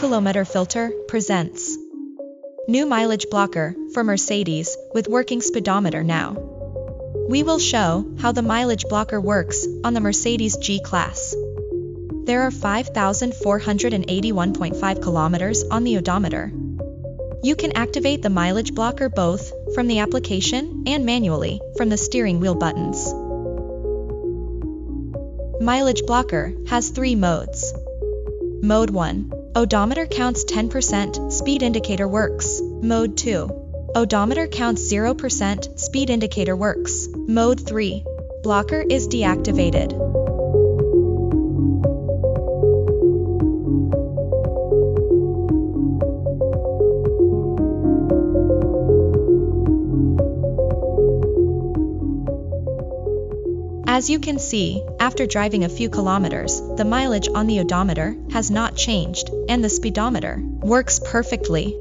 kilometer filter presents new mileage blocker for Mercedes with working speedometer now. We will show how the mileage blocker works on the Mercedes G Class. There are 5,481.5 kilometers on the odometer. You can activate the mileage blocker both from the application and manually from the steering wheel buttons. Mileage blocker has 3 modes. Mode 1. Odometer counts 10%, speed indicator works. Mode 2. Odometer counts 0%, speed indicator works. Mode 3. Blocker is deactivated. As you can see, after driving a few kilometers, the mileage on the odometer has not changed, and the speedometer works perfectly.